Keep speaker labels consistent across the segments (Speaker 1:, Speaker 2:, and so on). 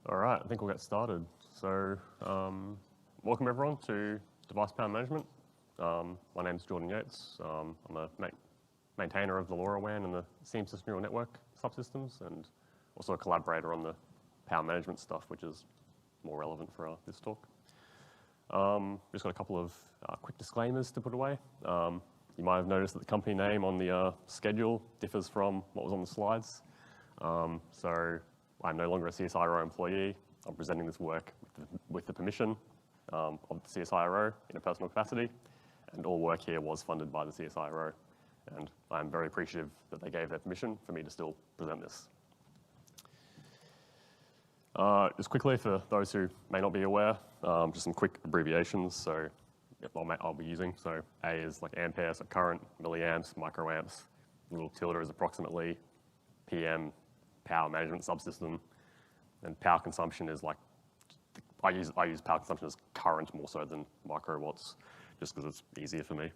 Speaker 1: All right, I think we'll get started. So, welcome everyone to Device Power Management. My name is Jordan Yates. I'm a maintainer of the LoRaWAN and the CMSIS neural network subsystems, and also a collaborator on the power management stuff, which is more relevant for this talk. Just got a couple of quick disclaimers to put away. You might have noticed that the company name on the schedule differs from what was on the slides. So I'm no longer a CSIRO employee. I'm presenting this work with the permission of the CSIRO in a personal capacity, and all work here was funded by the CSIRO. And I'm very appreciative that they gave their permission for me to still present this. Just quickly, for those who may not be aware, just some quick abbreviations. So I'll be using. So A is like amperes, so current, milliamps, microamps. The little tilde is approximately PM, power management subsystem. And power consumption is like, I use power consumption as current more so than microwatts, just because it's easier for me.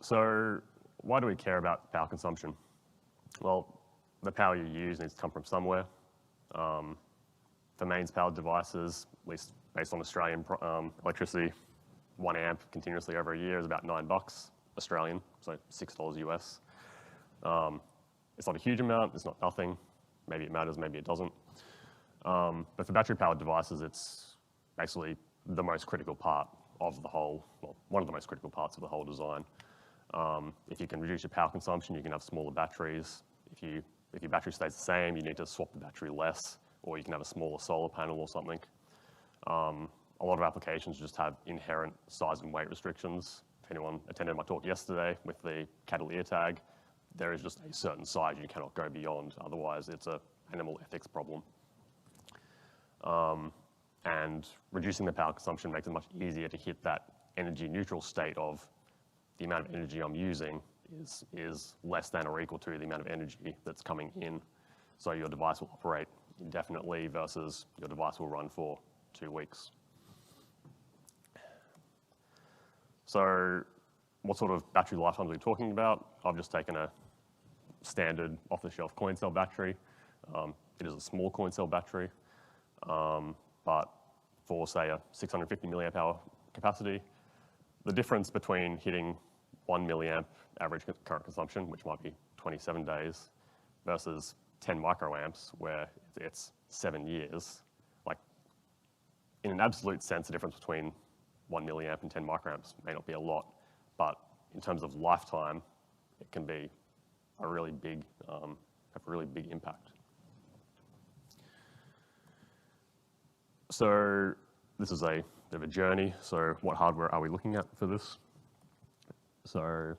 Speaker 1: So why do we care about power consumption? Well, the power you use needs to come from somewhere. For mains powered devices, at least based on Australian electricity, 1 amp continuously over a year is about $9 Australian, so $6 US. It's not a huge amount, it's not nothing. Maybe it matters, maybe it doesn't. But for battery powered devices, it's basically the most critical part of the whole, well, one of the most critical parts of the whole design. If you can reduce your power consumption, you can have smaller batteries. If your battery stays the same, you need to swap the battery less, or you can have a smaller solar panel or something. A lot of applications just have inherent size and weight restrictions. If anyone attended my talk yesterday with the cattle ear tag, there is just a certain size you cannot go beyond. Otherwise, it's an animal ethics problem. And reducing the power consumption makes it much easier to hit that energy neutral state of the amount of energy I'm using is less than or equal to the amount of energy that's coming in. So your device will operate indefinitely versus your device will run for 2 weeks. So what sort of battery lifetimes are we talking about? I've just taken a standard off-the-shelf coin cell battery. It is a small coin cell battery, but for say a 650 milliamp hour capacity, the difference between hitting 1 milliamp average current consumption, which might be 27 days, versus 10 microamps, where it's 7 years, like in an absolute sense, the difference between 1 milliamp and 10 microamps may not be a lot, but in terms of lifetime, it can be a really big, have a really big impact. So this is a bit of a journey. So what hardware are we looking at for this? So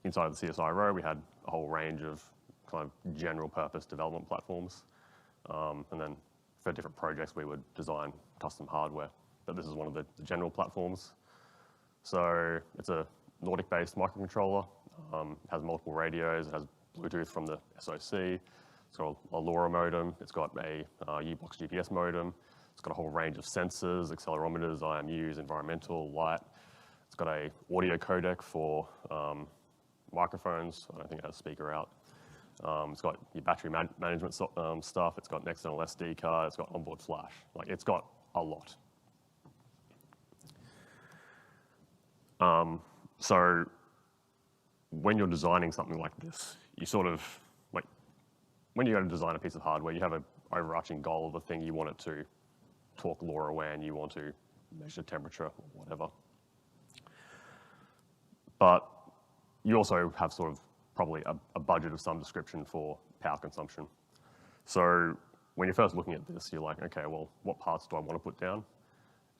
Speaker 1: inside of the CSIRO, we had a whole range of kind of general purpose development platforms. And then for different projects, we would design custom hardware. But this is one of the general platforms. So it's a Nordic-based microcontroller. It has multiple radios. It has Bluetooth from the SoC. It's got a LoRa modem. It's got a U-Box GPS modem. It's got a whole range of sensors, accelerometers, IMUs, environmental, light. It's got a audio codec for microphones. I don't think it has speaker out. It's got your battery management stuff. It's got an external SD card. It's got onboard flash. Like, it's got a lot. So when you're designing something like this, you sort of, like, when you go to design a piece of hardware, you have an overarching goal of the thing you want it to talk LoRaWAN, you want to measure temperature or whatever. But you also have sort of probably a budget of some description for power consumption. So when you're first looking at this, you're like, okay, well, what parts do I want to put down?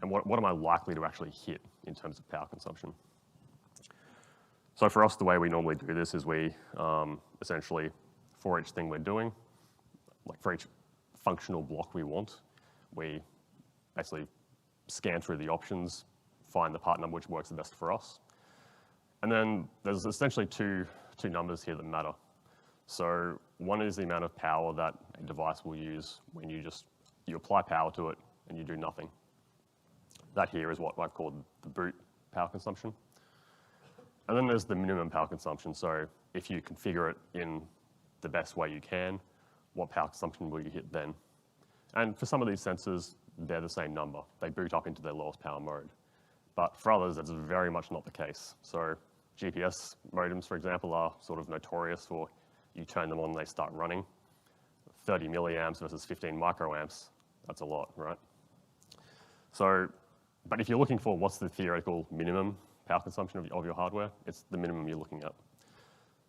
Speaker 1: And what am I likely to actually hit in terms of power consumption? So for us, the way we normally do this is we essentially, for each thing we're doing, like for each functional block we want, we basically scan through the options, find the part number which works the best for us. And then there's essentially two numbers here that matter. So one is the amount of power that a device will use when you apply power to it and you do nothing. That here is what I've called the boot power consumption. And then there's the minimum power consumption. So if you configure it in the best way you can, what power consumption will you hit then? And for some of these sensors, they're the same number. They boot up into their lowest power mode. But for others, that's very much not the case. So GPS modems, for example, are sort of notorious for you turn them on and they start running. 30 milliamps versus 15 microamps, that's a lot, right? So, but if you're looking for what's the theoretical minimum power consumption of your hardware, it's the minimum you're looking at.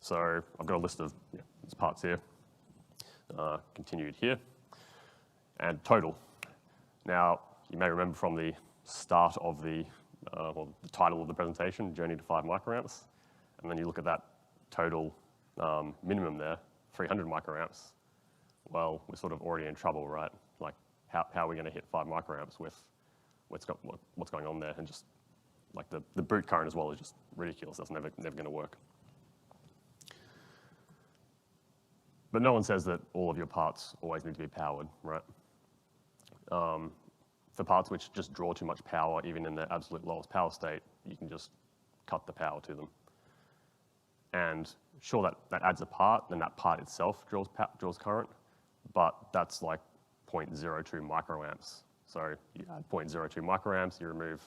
Speaker 1: So I've got a list of parts here, continued here, and total. Now, you may remember from the start of the title of the presentation, Journey to 5 microamps, and then you look at that total minimum there, 300 microamps. Well, we're sort of already in trouble, right? Like, how are we going to hit 5 microamps with what's going on there? And just like the boot current as well is just ridiculous. That's never going to work. But no one says that all of your parts always need to be powered, right? For parts which just draw too much power, even in their absolute lowest power state, you can just cut the power to them. And sure, that adds a part, and that part itself draws current, but that's like 0.02 microamps. So you add 0.02 microamps, you remove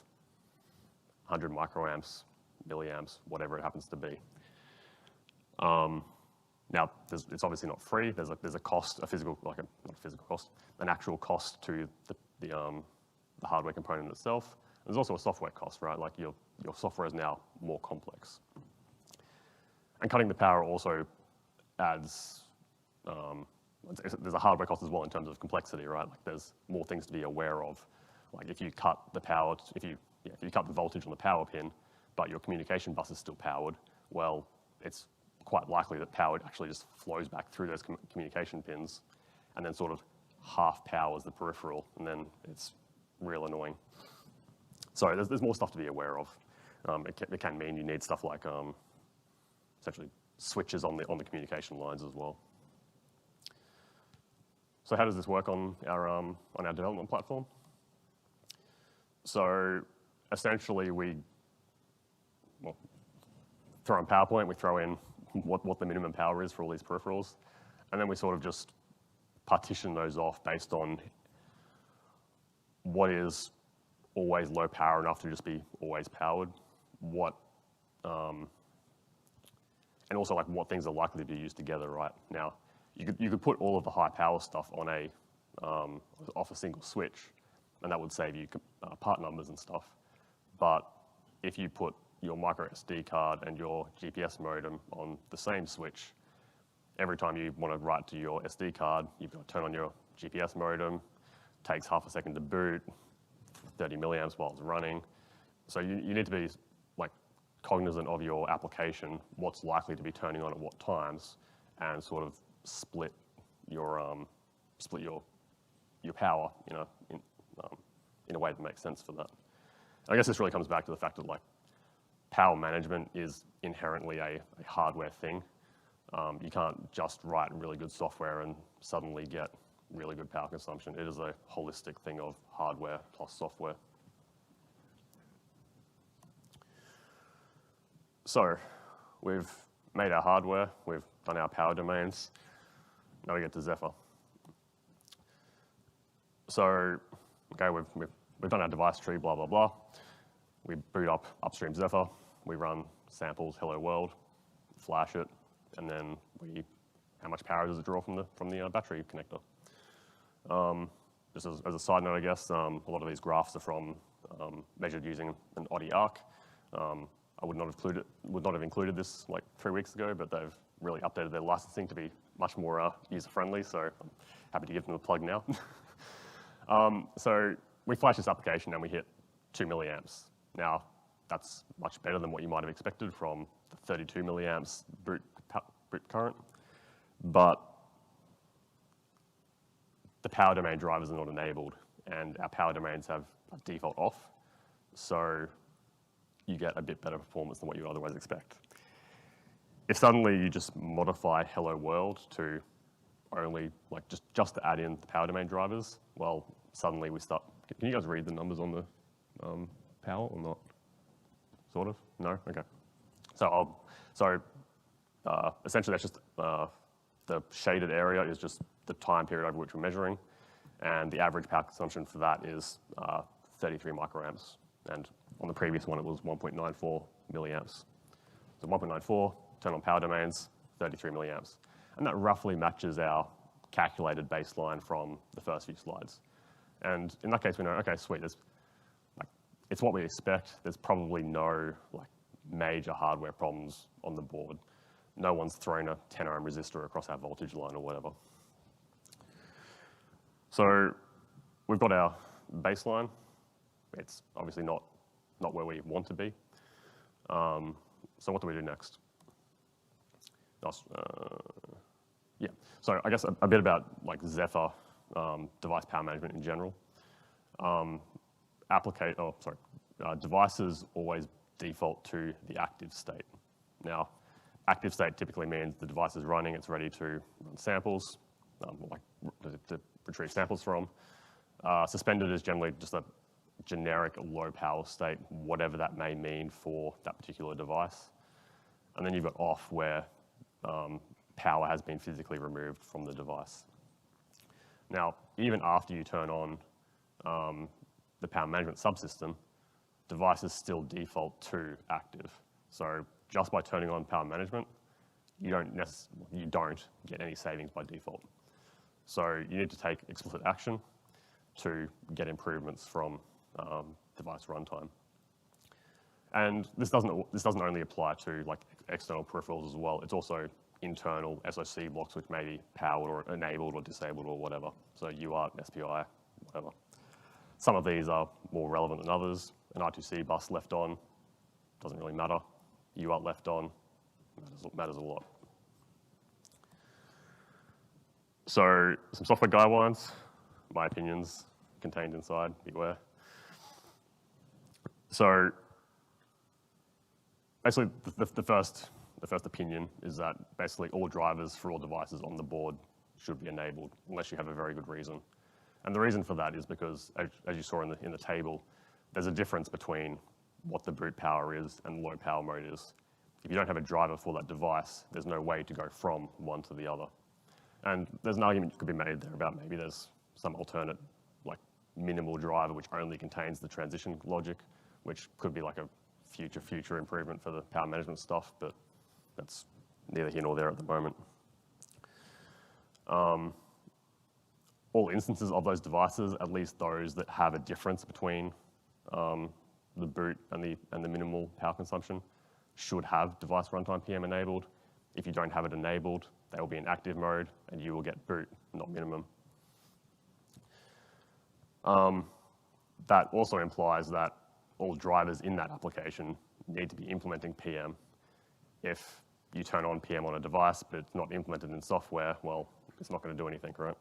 Speaker 1: 100 microamps, milliamps, whatever it happens to be. Now, it's obviously not free. There's a cost, not a physical cost, an actual cost to the hardware component itself. There's also a software cost, right? Like your software is now more complex. And cutting the power also adds, there's a hardware cost as well in terms of complexity, right? Like there's more things to be aware of. Like if you cut the power, if you cut the voltage on the power pin, but your communication bus is still powered, well, it's quite likely that power actually just flows back through those communication pins and then sort of half powers the peripheral, and then it's real annoying. So there's more stuff to be aware of. It can mean you need stuff like essentially switches on the communication lines as well. So how does this work on our development platform? So essentially throw in PowerPoint, we throw in what the minimum power is for all these peripherals, and then we sort of just partition those off based on what is always low power enough to just be always powered, and also like what things are likely to be used together, right? Now, you could put all of the high power stuff on off a single switch, and that would save you part numbers and stuff. But if you put your micro SD card and your GPS modem on the same switch, every time you want to write to your SD card, you've got to turn on your GPS modem, takes half a second to boot, 30 milliamps while it's running. So you need to be like cognizant of your application, what's likely to be turning on at what times, and sort of split your power, in a way that makes sense for that. I guess this really comes back to the fact that like power management is inherently a hardware thing. You can't just write really good software and suddenly get really good power consumption. It is a holistic thing of hardware plus software. So we've made our hardware, we've done our power domains. Now we get to Zephyr. So, okay, we've done our device tree, blah, blah, blah. We boot up upstream Zephyr, we run samples, hello world, flash it, and then how much power does it draw from the battery connector? Just as a side note, I guess, a lot of these graphs are from measured using an ODI arc. I would not have included this like 3 weeks ago, but they've really updated their licensing to be much more user-friendly, so I'm happy to give them a plug now. So we flash this application and we hit 2 milliamps. Now, that's much better than what you might have expected from the 32 milliamps boot current, but the power domain drivers are not enabled, and our power domains have a default off, so you get a bit better performance than what you would otherwise expect. If suddenly you just modify hello world to only, like just to add in the power domain drivers, well, suddenly we start, can you guys read the numbers on the power or not? Sort of? No? Okay. So essentially that's just The shaded area is just the time period over which we're measuring, and the average power consumption for that is 33 microamps. And on the previous one, it was 1.94 milliamps. So 1.94, turn on power domains, 33 milliamps. And that roughly matches our calculated baseline from the first few slides. And in that case, we know, okay, sweet, it's what we expect. There's probably no major hardware problems on the board. No one's thrown a 10 ohm resistor across our voltage line or whatever. So we've got our baseline. It's obviously not where we want to be. So what do we do next? Yeah, so I guess a bit about Zephyr device power management in general. Devices always default to the active state. Now, active state typically means the device is running, it's ready to run samples, to retrieve samples from. Suspended is generally just a generic low power state, whatever that may mean for that particular device. And then you've got off, where power has been physically removed from the device. Now, even after you turn on the power management subsystem, devices still default to active. So just by turning on power management, you don't get any savings by default. So you need to take explicit action to get improvements from device runtime. And this doesn't only apply to external peripherals as well. It's also internal SoC blocks which may be powered or enabled or disabled or whatever. So UART, SPI, whatever. Some of these are more relevant than others. An I2C bus left on doesn't really matter. UART left on matters a lot. So some software guidelines, my opinions contained inside, beware. So basically the first opinion is that basically all drivers for all devices on the board should be enabled unless you have a very good reason. And the reason for that is because, as you saw in the table, there's a difference between what the boot power is and low power mode is. If you don't have a driver for that device, there's no way to go from one to the other. And there's an argument that could be made there about maybe there's some alternate minimal driver which only contains the transition logic, which could be a future improvement for the power management stuff, but that's neither here nor there at the moment. All instances of those devices, at least those that have a difference between the boot and the minimal power consumption, should have device runtime PM enabled. If you don't have it enabled, they will be in active mode and you will get boot, not minimum. That also implies that all drivers in that application need to be implementing PM. If you turn on PM on a device, but it's not implemented in software, well, it's not going to do anything, right?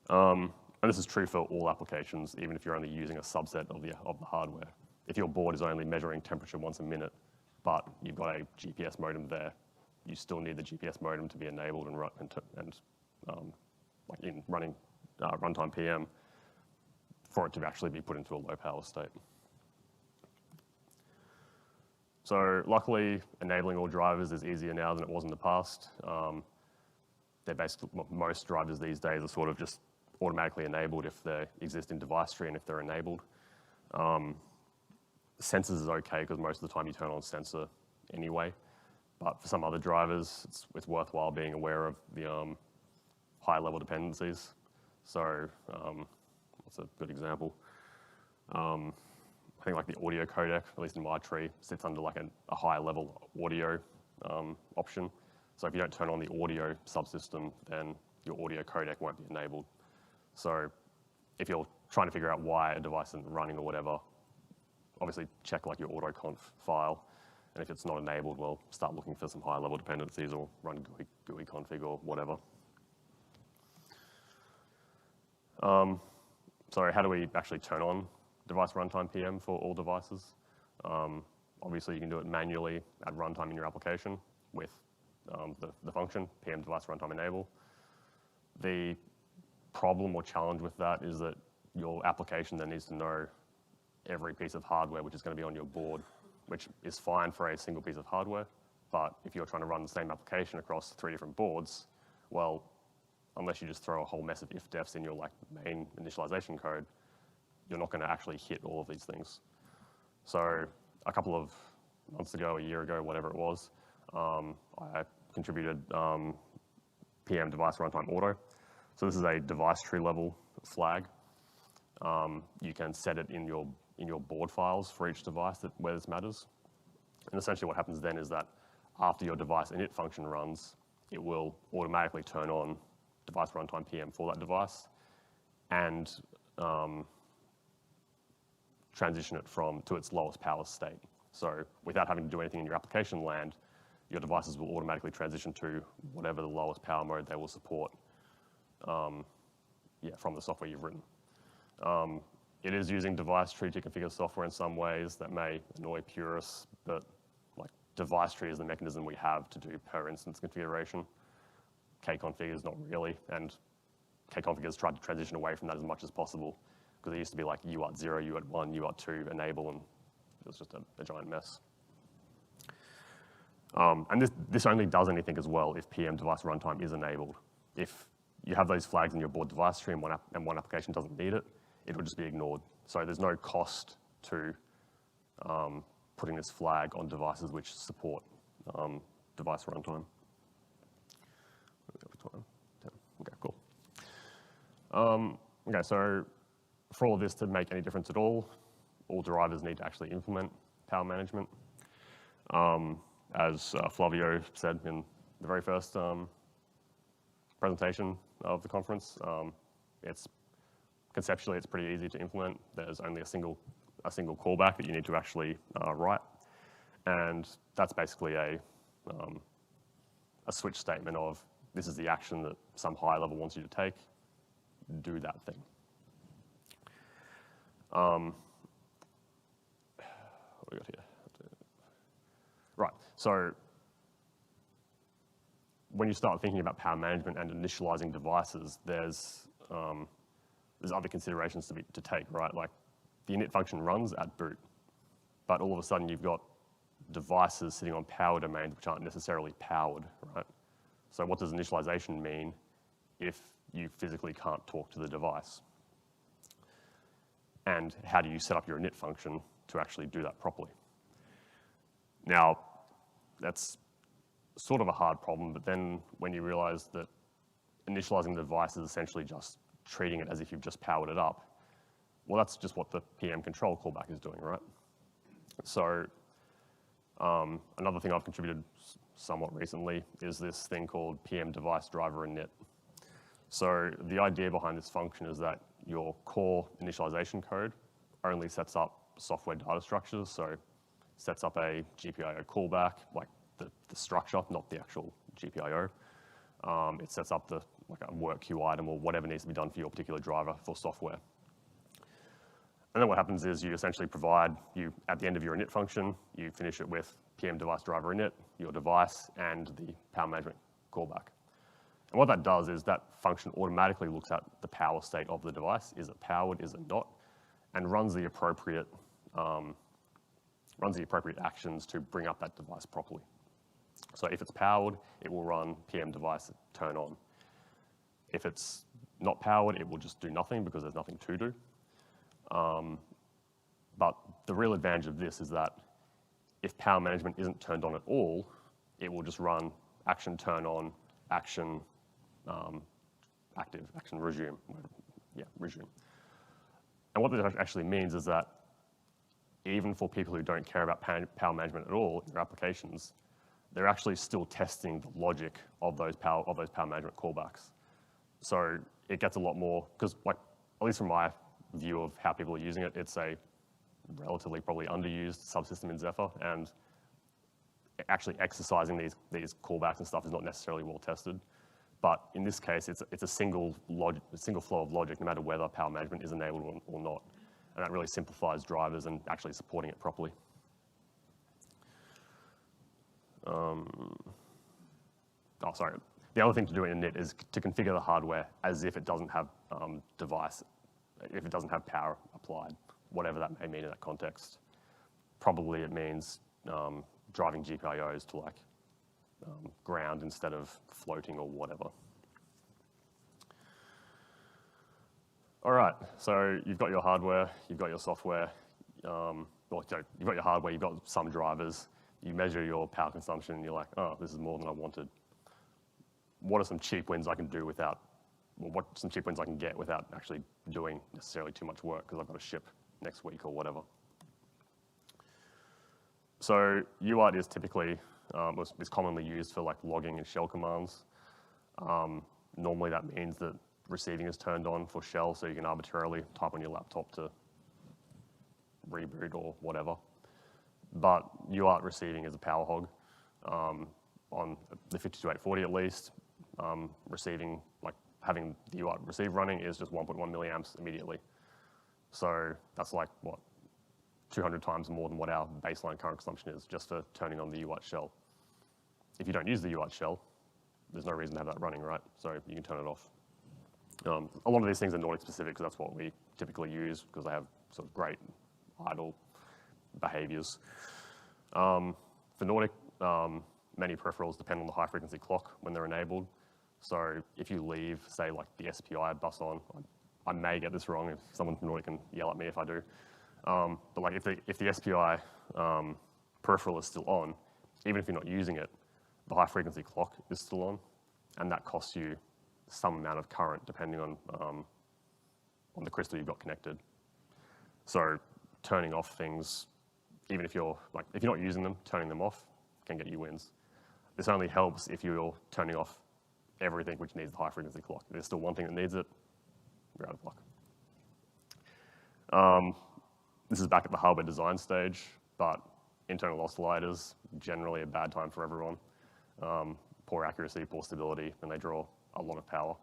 Speaker 1: And this is true for all applications, even if you're only using a subset of the hardware. If your board is only measuring temperature once a minute, but you've got a GPS modem there, you still need the GPS modem to be enabled and in running runtime PM for it to actually be put into a low power state. So luckily, enabling all drivers is easier now than it was in the past. They're basically, most drivers these days are sort of just automatically enabled if they exist in device tree and if they're enabled. Sensors is okay because most of the time you turn on sensor anyway. But for some other drivers, it's worthwhile being aware of the high level dependencies. So what's a good example? I think the audio codec, at least in my tree, sits under a high level audio option. So if you don't turn on the audio subsystem, then your audio codec won't be enabled. So if you're trying to figure out why a device isn't running or whatever, obviously check your autoconf file. And if it's not enabled, well, start looking for some high level dependencies or run GUI config or whatever. So how do we actually turn on device runtime PM for all devices? Obviously, you can do it manually at runtime in your application with the function PM device runtime enable. The problem or challenge with that is that your application then needs to know every piece of hardware which is going to be on your board, which is fine for a single piece of hardware, But if you're trying to run the same application across 3 different boards, well, unless you just throw a whole mess of if-defs in your like main initialization code, you're not going to actually hit all of these things. So a couple of months ago, a year ago, whatever it was, I contributed PM device runtime auto. So this is a device tree level flag. You can set it in your board files for each device where this matters. And essentially what happens then is that after your device init function runs, it will automatically turn on device runtime PM for that device and transition it to its lowest power state. So without having to do anything in your application land, your devices will automatically transition to whatever the lowest power mode they will support from the software you've written. It is using device tree to configure software in some ways that may annoy purists, but like device tree is the mechanism we have to do per instance configuration. Kconfig is not really, and Kconfig has tried to transition away from that as much as possible because it used to be like UART 0, UART 1, UART 2, enable, and it was just a giant mess. And this only does anything as well if PM device runtime is enabled. If you have those flags in your board device tree and one application doesn't need it, it will just be ignored. So there's no cost to putting this flag on devices which support device runtime. Okay, cool. Okay, so for all of this to make any difference at all drivers need to actually implement power management. As Flavio said in the very first presentation of the conference, conceptually it's pretty easy to implement. There's only a single callback that you need to actually write, and that's basically a switch statement of this is the action that some higher level wants you to take. Do that thing. What do we got here? Right, so when you start thinking about power management and initializing devices, there's other considerations to take, right? Like the init function runs at boot, but all of a sudden you've got devices sitting on power domains which aren't necessarily powered, right? So what does initialization mean if you physically can't talk to the device? And how do you set up your init function to actually do that properly? Now, that's sort of a hard problem, but then when you realize that initializing the device is essentially just treating it as if you've just powered it up, well, that's just what the PM control callback is doing, right? So another thing I've contributed somewhat recently is this thing called PM device driver init. So the idea behind this function is that your core initialization code only sets up software data structures, so sets up a GPIO callback, like the structure, not the actual GPIO. It sets up like a work queue item or whatever needs to be done for your particular driver for software. And then what happens is you essentially at the end of your init function, you finish it with PM device driver init, your device, and the power management callback. And what that does is that function automatically looks at the power state of the device. Is it powered, is it not? And runs the appropriate actions to bring up that device properly. So if it's powered, it will run PM device turn on. If it's not powered, it will just do nothing because there's nothing to do. But the real advantage of this is that if power management isn't turned on at all, it will just run action turn on, action active, action resume. Yeah, resume. And what this actually means is that even for people who don't care about power management at all in their applications, they're actually still testing the logic of those power management callbacks. So it gets a lot more, because like, at least from my view of how people are using it, it's a relatively probably underused subsystem in Zephyr, and actually exercising these callbacks and stuff is not necessarily well tested. But in this case, it's a single flow of logic, no matter whether power management is enabled or not. And that really simplifies drivers and actually supporting it properly. Sorry. The other thing to do in init is to configure the hardware as if it doesn't have if it doesn't have power applied, whatever that may mean in that context. Probably it means driving GPIOs to like ground instead of floating or whatever. All right, so you've got your hardware, you've got your software, well, you've got your hardware, you've got some drivers, you measure your power consumption and you're like, oh, this is more than I wanted. What are some cheap wins I can do without, well, what some cheap wins I can get without actually doing necessarily too much work because I've got to ship next week or whatever. So UART is typically, is commonly used for like logging and shell commands. Normally that means that receiving is turned on for shell, so you can arbitrarily type on your laptop to reboot or whatever. But UART receiving is a power hog. On the 52840 at least, receiving, like having the UART receive running is just 1.1 milliamps immediately. So that's like, what, 200 times more than what our baseline current consumption is just for turning on the UART shell. If you don't use the UART shell, there's no reason to have that running, right? So you can turn it off. A lot of these things are Nordic specific because that's what we typically use because they have sort of great idle behaviors. For Nordic, many peripherals depend on the high frequency clock when they're enabled. So if you leave, say like the SPI bus on, I may get this wrong, if someone from Nordic can yell at me if I do. But like if the SPI peripheral is still on, even if you're not using it, the high frequency clock is still on, and that costs you some amount of current depending on the crystal you've got connected. So turning off things, even if you're not using them, turning them off can get you wins. This only helps if you're turning off everything which needs the high frequency clock. If there's still one thing that needs it, you're out of luck. This is back at the hardware design stage, but internal oscillators, generally a bad time for everyone. Poor accuracy, poor stability, and they draw a lot of power.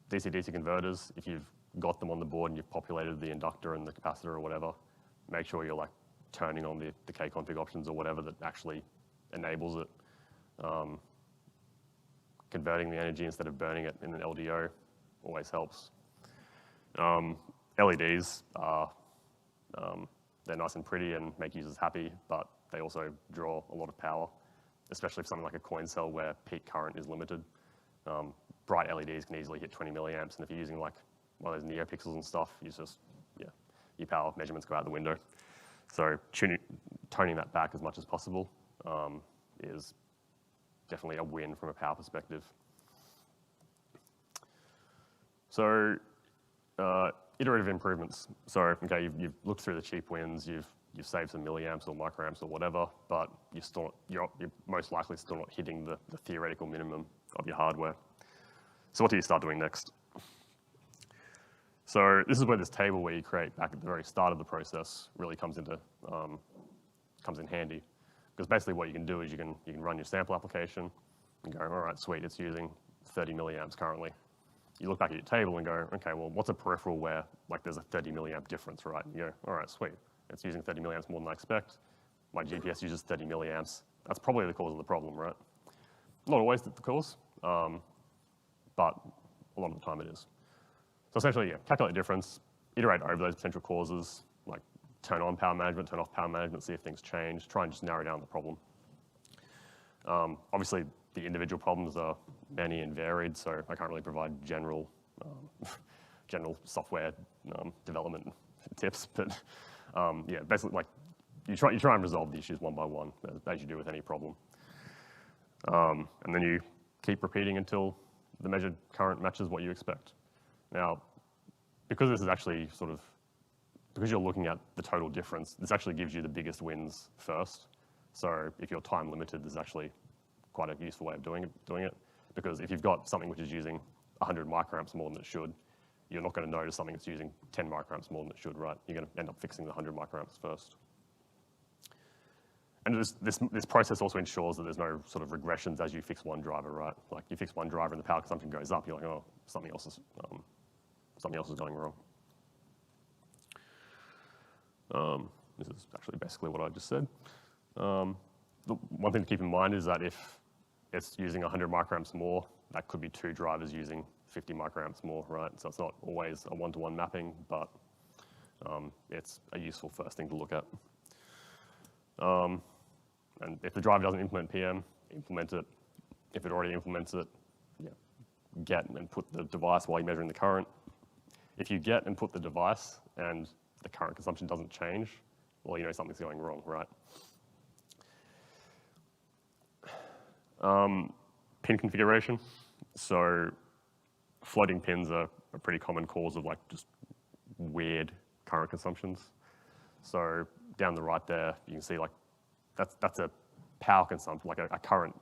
Speaker 1: DC-DC converters, if you've got them on the board and you've populated the inductor and the capacitor or whatever, make sure you're like turning on the K-config options or whatever that actually enables it. Converting the energy instead of burning it in an LDO always helps. LEDs are, they're nice and pretty and make users happy, but they also draw a lot of power, especially for something like a coin cell where peak current is limited. Bright LEDs can easily hit 20 milliamps, and if you're using like one of those neopixels and stuff, your power measurements go out the window. So toning that back as much as possible is definitely a win from a power perspective. So iterative improvements. So okay, you've looked through the cheap wins, you've saved some milliamps or microamps or whatever, but you're most likely still not hitting the theoretical minimum of your hardware. So what do you start doing next? So this is where this table where you create back at the very start of the process really comes in handy. Because basically what you can do is you can run your sample application and go, all right, sweet, it's using 30 milliamps currently. You look back at your table and go, okay, well, what's a peripheral where like there's a 30 milliamp difference, right? And you go, all right, sweet, it's using 30 milliamps more than I expect. My GPS uses 30 milliamps. That's probably the cause of the problem, right? Not always the cause, but a lot of the time it is. So essentially, yeah, calculate the difference, iterate over those potential causes, like turn on power management, turn off power management, see if things change, try and just narrow down the problem. Obviously, the individual problems are many and varied, so I can't really provide general software development tips, but yeah, basically, like you try and resolve the issues one by one, as you do with any problem, and then you keep repeating until the measured current matches what you expect. Now, because this is actually because you're looking at the total difference, this actually gives you the biggest wins first. So if you're time limited, this is actually quite a useful way of doing it. Because if you've got something which is using 100 microamps more than it should, you're not going to notice something that's using 10 microamps more than it should, right? You're going to end up fixing the 100 microamps first. And this process also ensures that there's no sort of regressions as you fix one driver, right? Like you fix one driver and the power consumption goes up, you're like, oh, something else is going wrong. This is actually basically what I just said. The one thing to keep in mind is that if it's using 100 microamps more, that could be two drivers using 50 microamps more, right? So it's not always a one-to-one mapping, but it's a useful first thing to look at. And if the driver doesn't implement PM, implement it. If it already implements it, yeah, get and put the device while you're measuring the current. If you get and put the device and the current consumption doesn't change, well, you know something's going wrong, right? Pin configuration. So floating pins are a pretty common cause of like just weird current consumptions. So down the right there, you can see like that's a power consumption, like a current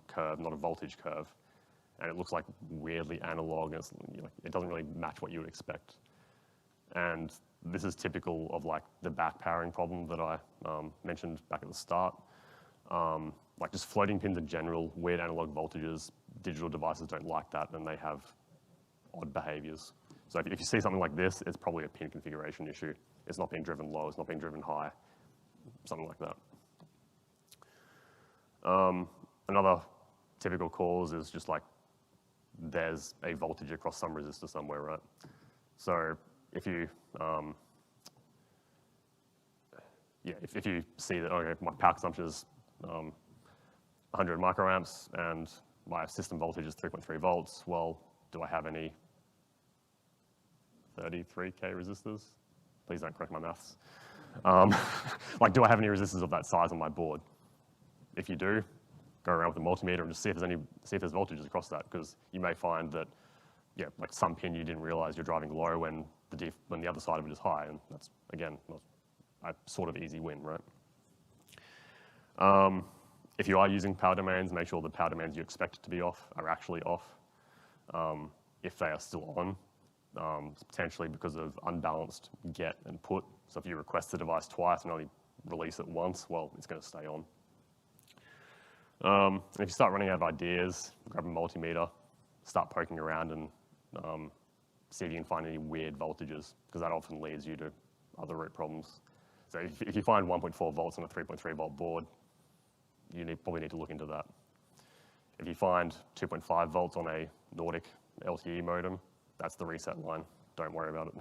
Speaker 1: curve, not a voltage curve. And it looks like weirdly analog, and it's, you know, it doesn't really match what you would expect. And this is typical of like the back powering problem that I mentioned back at the start. Like just floating pins in general, weird analog voltages, digital devices don't like that, and they have odd behaviors. So if you see something like this, it's probably a pin configuration issue. It's not being driven low, it's not being driven high, something like that. Another typical cause is just like there's a voltage across some resistor somewhere, right? So if you, if you see that, okay, my power consumption is 100 microamps and my system voltage is 3.3 volts, well, do I have any 33K resistors? Please don't correct my maths. Like, do I have any resistors of that size on my board? If you do, go around with a multimeter and just see if there's voltages across that, because you may find that, yeah, like some pin you didn't realize you're driving low when the other side of it is high, and that's, again, a sort of easy win, right? If you are using power domains, make sure the power domains you expect to be off are actually off. If they are still on, it's potentially because of unbalanced get and put. So if you request the device twice and only release it once, well, it's going to stay on. And if you start running out of ideas, grab a multimeter, start poking around and see if you can find any weird voltages, because that often leads you to other root problems. So if you find 1.4 volts on a 3.3 volt board, you probably need to look into that. If you find 2.5 volts on a Nordic LTE modem, that's the reset line. Don't worry about it.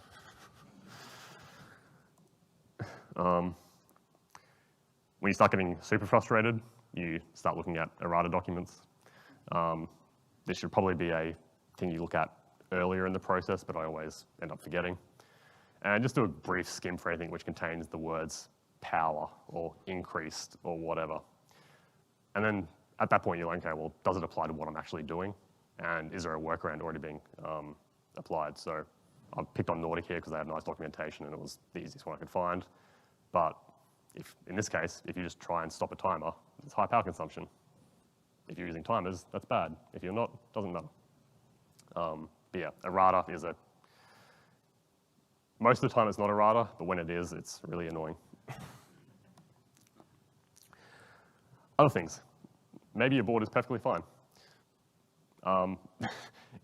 Speaker 1: When you start getting super frustrated, you start looking at errata documents. This should probably be a thing you look at earlier in the process, but I always end up forgetting. And just do a brief skim for anything which contains the words power or increased or whatever. And then at that point, you're like, okay, well, does it apply to what I'm actually doing? And is there a workaround already being applied? So I've picked on Nordic here because they have nice documentation and it was the easiest one I could find. But in this case, if you just try and stop a timer, it's high power consumption. If you're using timers, that's bad. If you're not, doesn't matter. But yeah, errata is most of the time it's not errata, but when it is, it's really annoying. Other things. Maybe your board is perfectly fine.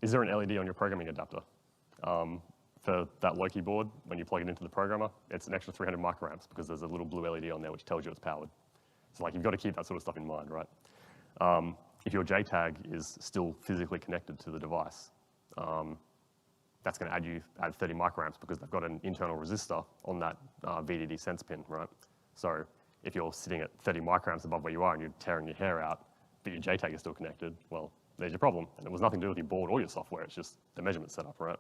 Speaker 1: Is there an LED on your programming adapter? For that Loki board, when you plug it into the programmer, it's an extra 300 microamps because there's a little blue LED on there which tells you it's powered. So like, you've got to keep that sort of stuff in mind, right? If your JTAG is still physically connected to the device, that's going to add 30 microamps because they've got an internal resistor on that VDD sense pin, right? So if you're sitting at 30 microamps above where you are and you're tearing your hair out, but your JTAG is still connected, well, there's your problem. And it was nothing to do with your board or your software, it's just the measurement setup, right?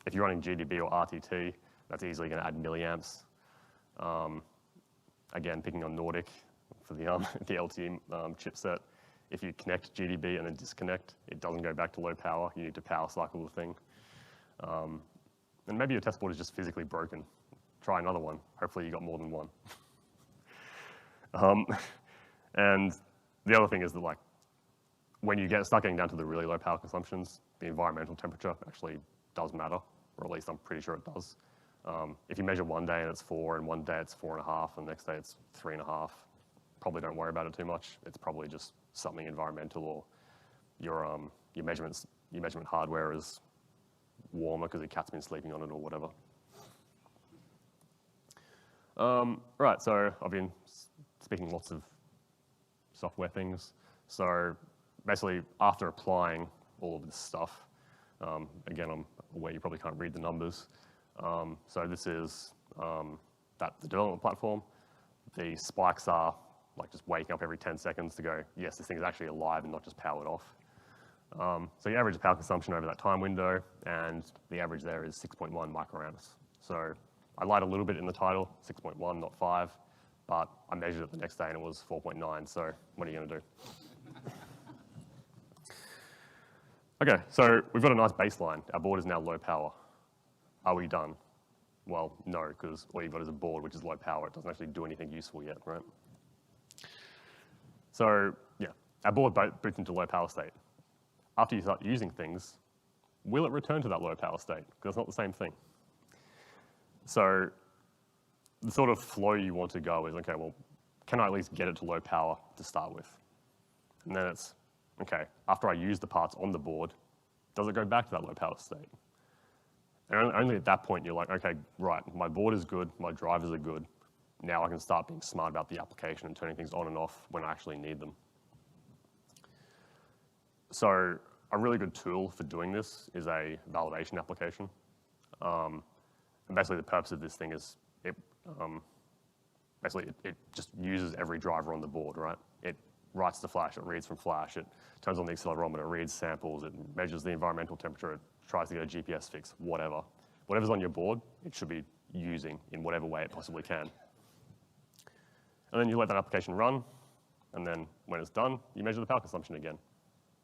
Speaker 1: If you're running GDB or RTT, that's easily going to add milliamps. Again, picking on Nordic for the LTE chipset, if you connect GDB and then disconnect, it doesn't go back to low power. You need to power cycle the thing. And maybe your test board is just physically broken. Try another one. Hopefully you got more than one. And the other thing is that, like, when you start getting down to the really low power consumptions, the environmental temperature actually does matter, or at least I'm pretty sure it does. If you measure one day and it's 4, and one day it's 4.5, and the next day it's 3.5, probably don't worry about it too much. It's probably just something environmental, or your measurement hardware is warmer because your cat's been sleeping on it or whatever. Right, so I've been speaking lots of software things. So basically, after applying all of this stuff, again, I'm aware you probably can't read the numbers. So this is the development platform. The spikes are like just waking up every 10 seconds to go, yes, this thing is actually alive and not just powered off. So you average the power consumption over that time window, and the average there is 6.1 microamps. So I lied a little bit in the title, 6.1, not 5, but I measured it the next day and it was 4.9, so what are you gonna do? Okay, so we've got a nice baseline. Our board is now low power. Are we done? Well, no, because all you've got is a board which is low power. It doesn't actually do anything useful yet, right? So yeah, our board boots into low power state. After you start using things, will it return to that low power state? Because it's not the same thing. So the sort of flow you want to go is, okay, well, can I at least get it to low power to start with? And then it's, okay, after I use the parts on the board, does it go back to that low power state? And only at that point you're like, okay, right, my board is good, my drivers are good. Now I can start being smart about the application and turning things on and off when I actually need them. So a really good tool for doing this is a validation application. And basically the purpose of this thing is it just uses every driver on the board, right? It writes to flash, it reads from flash, it turns on the accelerometer, it reads samples, it measures the environmental temperature, it tries to get a GPS fix, whatever. Whatever's on your board, it should be using in whatever way it possibly can. And then you let that application run, and then when it's done, you measure the power consumption again.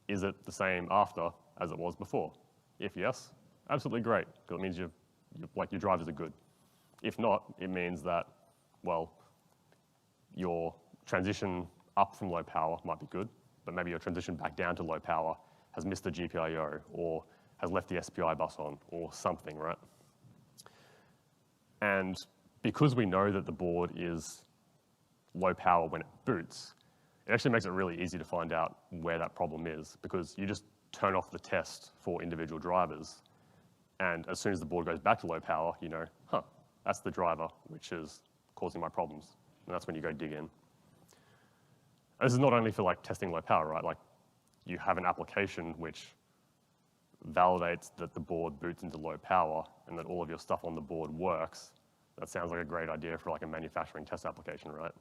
Speaker 1: Is it the same after as it was before? If yes, absolutely great, because it means your drivers are good. If not, it means that, well, your transition up from low power might be good, but maybe your transition back down to low power has missed the GPIO or has left the SPI bus on or something, right? And because we know that the board is low power when it boots, it actually makes it really easy to find out where that problem is, because you just turn off the test for individual drivers, and as soon as the board goes back to low power, you know, that's the driver which is causing my problems, and that's when you go dig in. And this is not only for like testing low power, right? Like you have an application which validates that the board boots into low power and that all of your stuff on the board works. That sounds like a great idea for like a manufacturing test application, right?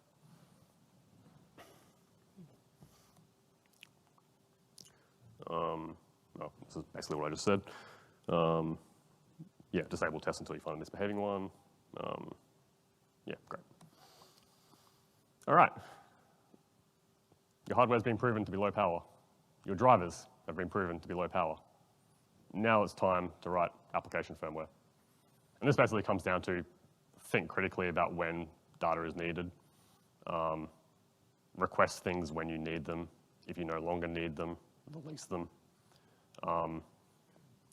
Speaker 1: Well, this is basically what I just said. Yeah, disable test until you find a misbehaving one. Yeah, great. All right. Your hardware's been proven to be low power. Your drivers have been proven to be low power. Now it's time to write application firmware. And this basically comes down to think critically about when data is needed, request things when you need them. If you no longer need them, release them.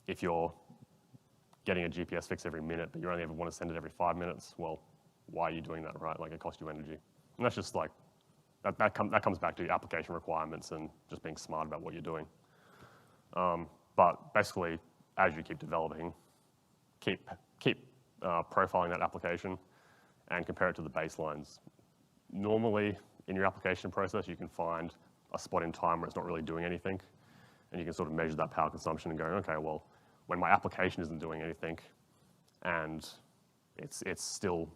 Speaker 1: If you're getting a GPS fix every minute, but you only ever want to send it every 5 minutes, well, why are you doing that, right? Like, it costs you energy. And that's just like, that comes back to application requirements and just being smart about what you're doing. But basically, as you keep developing, keep profiling that application and compare it to the baselines. Normally, in your application process, you can find a spot in time where it's not really doing anything, and you can sort of measure that power consumption and go, okay, well, when my application isn't doing anything, and it's still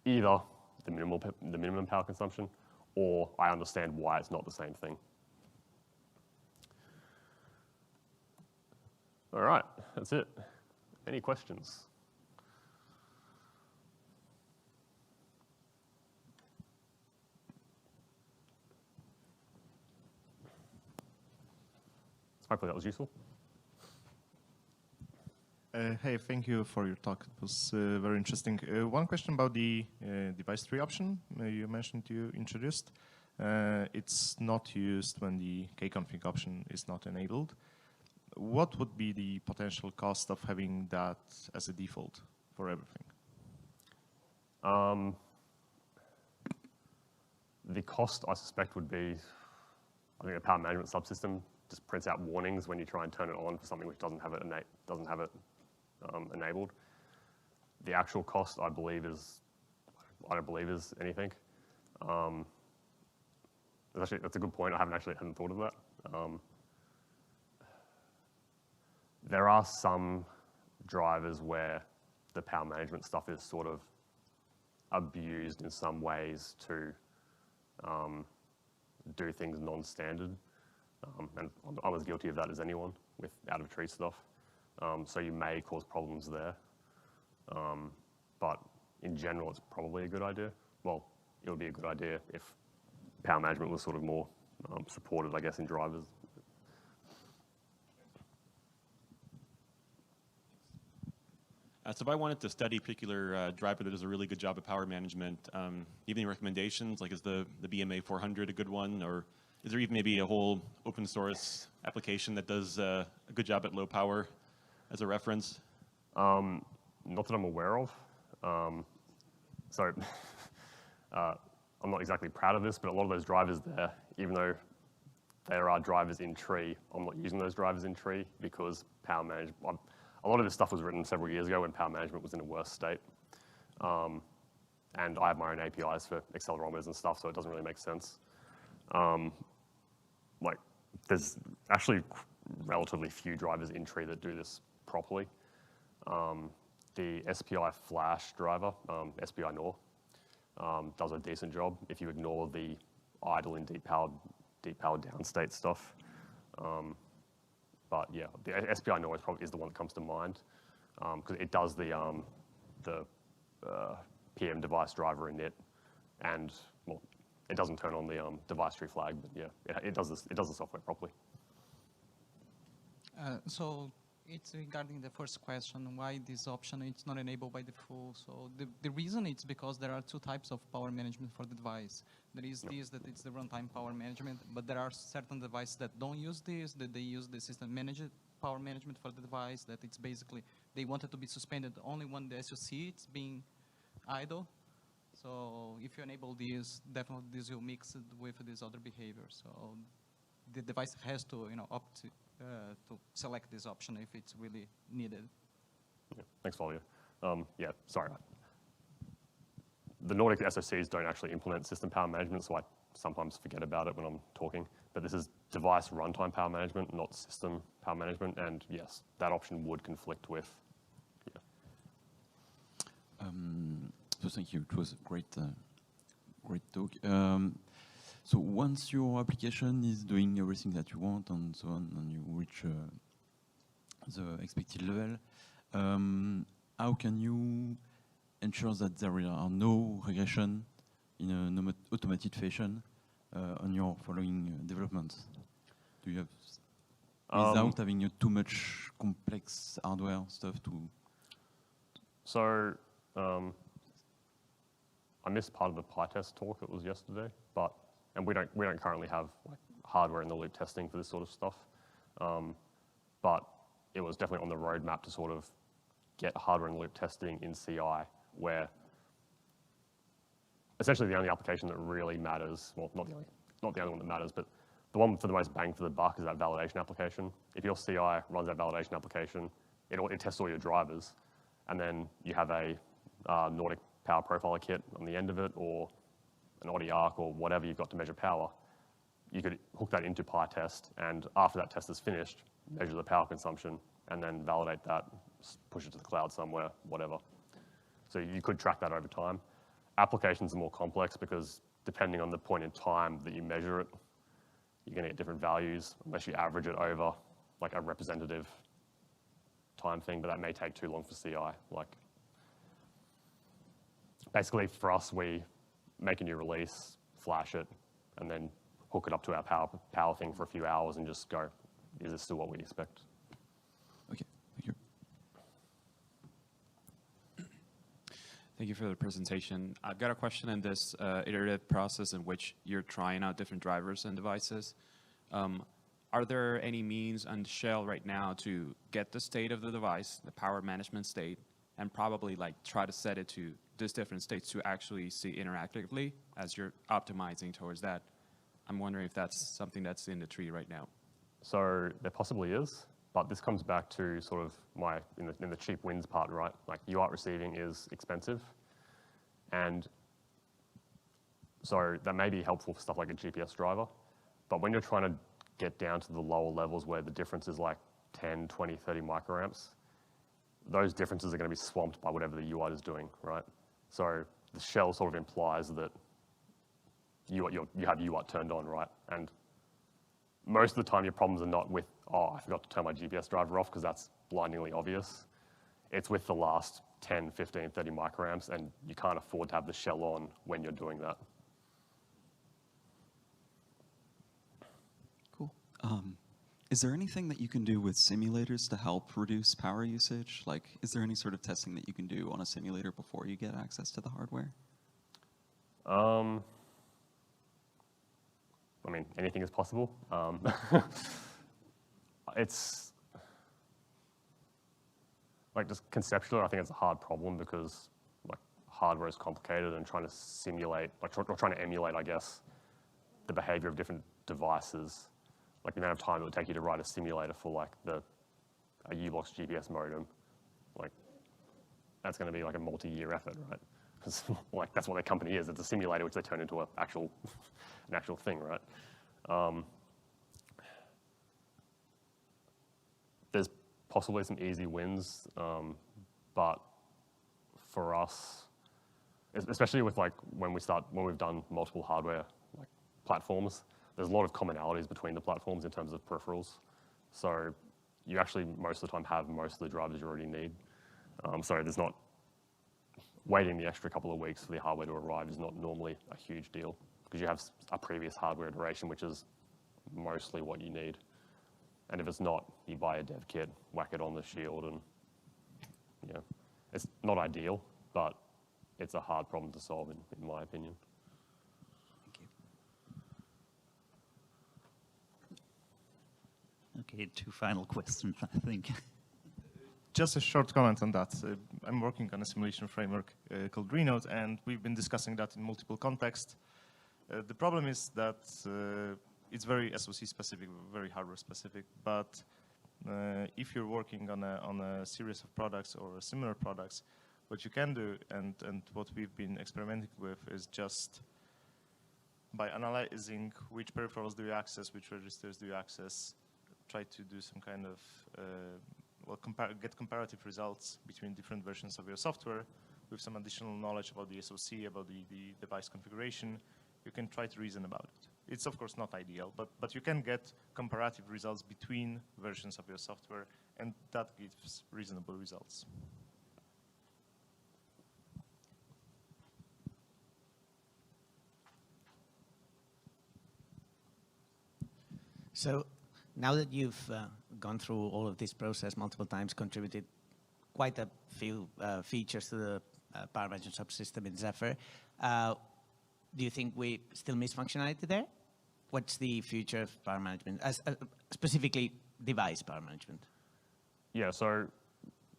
Speaker 1: either the minimum power consumption, or I understand why it's not the same thing. All right, that's it. Any questions? Hopefully that was useful.
Speaker 2: Hey, thank you for your talk. It was very interesting. One question about the device tree option you mentioned you introduced. It's not used when the kconfig option is not enabled. What would be the potential cost of having that as a default for everything?
Speaker 1: The cost, I suspect, would be, I think, a power management subsystem just prints out warnings when you try and turn it on for something which doesn't have it enabled. The actual cost, I don't believe is anything. That's a good point. I hadn't thought of that. There are some drivers where the power management stuff is sort of abused in some ways to do things non-standard. And I'm as guilty of that as anyone with out-of-tree stuff. So you may cause problems there. But in general, it's probably a good idea. Well, it would be a good idea if power management was sort of more supported, I guess, in drivers.
Speaker 3: So if I wanted to study a particular driver that does a really good job of power management, do you have any recommendations? Like, is the BMA 400 a good one? Or is there even maybe a whole open source application that does a good job at low power as a reference?
Speaker 1: Not that I'm aware of. So I'm not exactly proud of this, but a lot of those drivers there, even though there are drivers in tree, I'm not using those drivers in tree because power management, a lot of this stuff was written several years ago when power management was in a worse state. And I have my own APIs for accelerometers and stuff, so it doesn't really make sense. Like, there's actually relatively few drivers in tree that do this properly. The SPI flash driver, SPI NOR, does a decent job if you ignore the idle and deep powered downstate stuff. But yeah, the SPI NOR is the one that comes to mind because it does the PM device driver init, and well, it doesn't turn on the device tree flag, but yeah, it does this. It does the software properly.
Speaker 4: So it's regarding the first question, why this option it's not enabled by default. So the reason it's because there are two types of power management for the device. There is this, that it's the runtime power management, but there are certain devices that don't use this, that they use the system managed power management for the device, that it's basically, they want it to be suspended only when the SoC it's being idle. So if you enable this, definitely this will mix it with this other behavior. So the device has to, opt to select this option if it's really needed.
Speaker 1: Yeah, thanks, Flavio. Yeah, sorry. The Nordic SoCs don't actually implement system power management, so I sometimes forget about it when I'm talking. But this is device runtime power management, not system power management. And yes, that option would conflict with. Yeah.
Speaker 5: So thank you. It was a great talk. So once your application is doing everything that you want and so on, and you reach the expected level, how can you ensure that there are no regression in an automated fashion on your following developments? Do you have, without having too much complex hardware stuff to?
Speaker 1: So I missed part of the PyTest talk. It was yesterday, and we don't currently have like hardware in the loop testing for this sort of stuff. But it was definitely on the roadmap to sort of get hardware in the loop testing in CI, where essentially the only application that really matters, well, not the only one that matters, but the one for the most bang for the buck is that validation application. If your CI runs that validation application, it tests all your drivers, and then you have a Nordic power profiler kit on the end of it, or an Audi Arc, or whatever you've got to measure power. You could hook that into PyTest, and after that test is finished, measure the power consumption, and then validate that, push it to the cloud somewhere, whatever. So you could track that over time. Applications are more complex because depending on the point in time that you measure it, you're going to get different values unless you average it over like a representative time thing, but that may take too long for CI. Like, basically for us, we make a new release, flash it, and then hook it up to our power thing for a few hours and just go, is this still what we expect?
Speaker 5: Okay, thank you.
Speaker 6: Thank you for the presentation. I've got a question in this iterative process in which you're trying out different drivers and devices. Are there any means on Shell right now to get the state of the device, the power management state, and probably like try to set it to these different states to actually see interactively as you're optimizing towards that? I'm wondering if that's something that's in the tree right now.
Speaker 1: So there possibly is, but this comes back to sort of in the cheap wins part, right? Like UART receiving is expensive, and so that may be helpful for stuff like a GPS driver, but when you're trying to get down to the lower levels where the difference is like 10, 20, 30 microamps, those differences are going to be swamped by whatever the UART is doing, right? So the shell sort of implies that you have UART turned on, right? And most of the time your problems are not with, oh, I forgot to turn my GPS driver off, because that's blindingly obvious. It's with the last 10, 15, 30 microamps, and you can't afford to have the shell on when you're doing that.
Speaker 7: Cool. Is there anything that you can do with simulators to help reduce power usage? Like, is there any sort of testing that you can do on a simulator before you get access to the hardware?
Speaker 1: I mean, anything is possible. It's, like, just conceptually, I think it's a hard problem because, like, hardware is complicated, and trying to simulate, like, or trying to emulate, I guess, the behavior of different devices, like the amount of time it would take you to write a simulator for, like, a U-Box GPS modem, like, that's going to be like a multi-year effort, right? Because, like, that's what their company is. It's a simulator which they turn into an actual thing, right? There's possibly some easy wins, but for us, especially with, like, when we've done multiple hardware, like, platforms, there's a lot of commonalities between the platforms in terms of peripherals. So you actually most of the time have most of the drivers you already need. So there's not, waiting the extra couple of weeks for the hardware to arrive is not normally a huge deal, because you have a previous hardware iteration, which is mostly what you need. And if it's not, you buy a dev kit, whack it on the shield, and, you know, it's not ideal, but it's a hard problem to solve, in my opinion.
Speaker 8: Okay, two final questions, I think.
Speaker 2: Just a short comment on that. I'm working on a simulation framework called Renode, and we've been discussing that in multiple contexts. The problem is that it's very SoC specific, very hardware specific, but if you're working on a series of products or similar products, what you can do, and what we've been experimenting with, is just by analyzing which peripherals do you access, which registers do you access, try to do some kind of get comparative results between different versions of your software with some additional knowledge about the SoC, about the device configuration. You can try to reason about it. It's of course not ideal, but you can get comparative results between versions of your software, and that gives reasonable results.
Speaker 9: So now that you've gone through all of this process multiple times, contributed quite a few features to the power management subsystem in Zephyr, do you think we still miss functionality there? What's the future of power management, specifically device power management?
Speaker 1: Yeah, so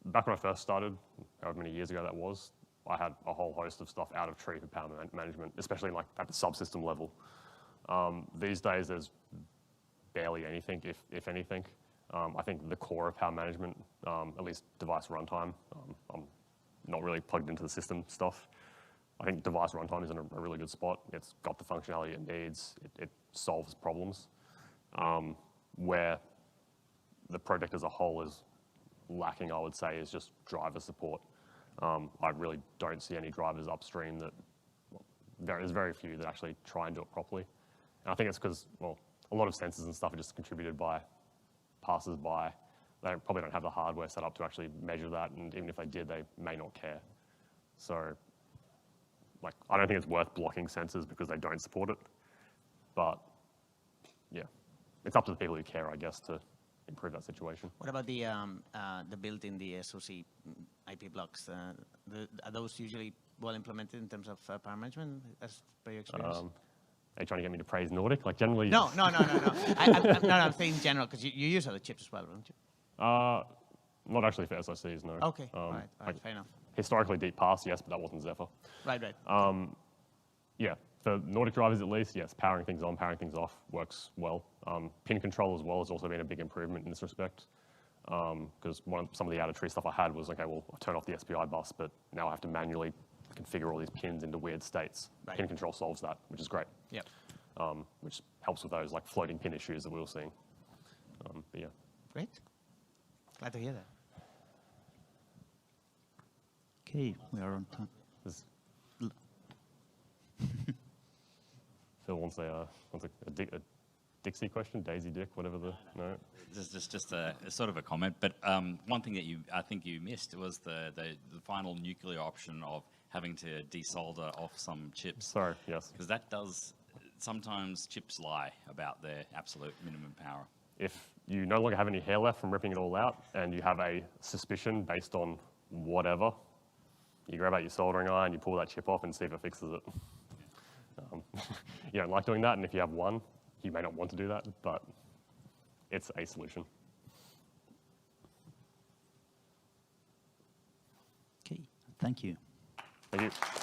Speaker 1: back when I first started, however many years ago that was, I had a whole host of stuff out of tree for power management, especially like at the subsystem level. These days, there's barely anything, if anything. I think the core of power management, at least device runtime, I'm not really plugged into the system stuff. I think device runtime is in a really good spot. It's got the functionality it needs. It solves problems. Where the project as a whole is lacking, I would say, is just driver support. I really don't see any drivers upstream that, well, there's very few that actually try and do it properly. And I think it's because, well, a lot of sensors and stuff are just contributed by passers-by. They probably don't have the hardware set up to actually measure that, and even if they did, they may not care. So, like, I don't think it's worth blocking sensors because they don't support it. But, yeah, it's up to the people who care, I guess, to improve that situation.
Speaker 9: What about the built in the SoC IP blocks? Are those usually well implemented in terms of power management, as per your experience?
Speaker 1: Are you trying to get me to praise Nordic? Like, generally...
Speaker 9: No. I'm saying in general, because you use other chips as well, don't you?
Speaker 1: Not actually for SoCs, no.
Speaker 9: Okay, all right, fair enough.
Speaker 1: Historically, deep pass, yes, but that wasn't Zephyr.
Speaker 9: Right.
Speaker 1: Yeah, for Nordic drivers at least, yes, powering things on, powering things off works well. Pin control as well has also been a big improvement in this respect. Because some of the out-of-tree stuff I had was, okay, well, I turn off the SPI bus, but now I have to manually configure all these pins into weird states. Right. Pin control solves that, which is great.
Speaker 9: Yep.
Speaker 1: Which helps with those like floating pin issues that we were seeing. But yeah.
Speaker 9: Great. Glad to hear that.
Speaker 8: Okay, we are on time.
Speaker 1: Phil wants a Dixie question, Daisy Dick, whatever the, no?
Speaker 10: This is just a sort of a comment, but one thing that I think you missed was the final nuclear option of having to desolder off some chips.
Speaker 1: Sorry, yes.
Speaker 10: Because that does, sometimes chips lie about their absolute minimum power.
Speaker 1: If you no longer have any hair left from ripping it all out and you have a suspicion based on whatever, you grab out your soldering iron, you pull that chip off and see if it fixes it. You don't like doing that, and if you have one, you may not want to do that, but it's a solution.
Speaker 8: Okay, thank you.
Speaker 1: Thank you.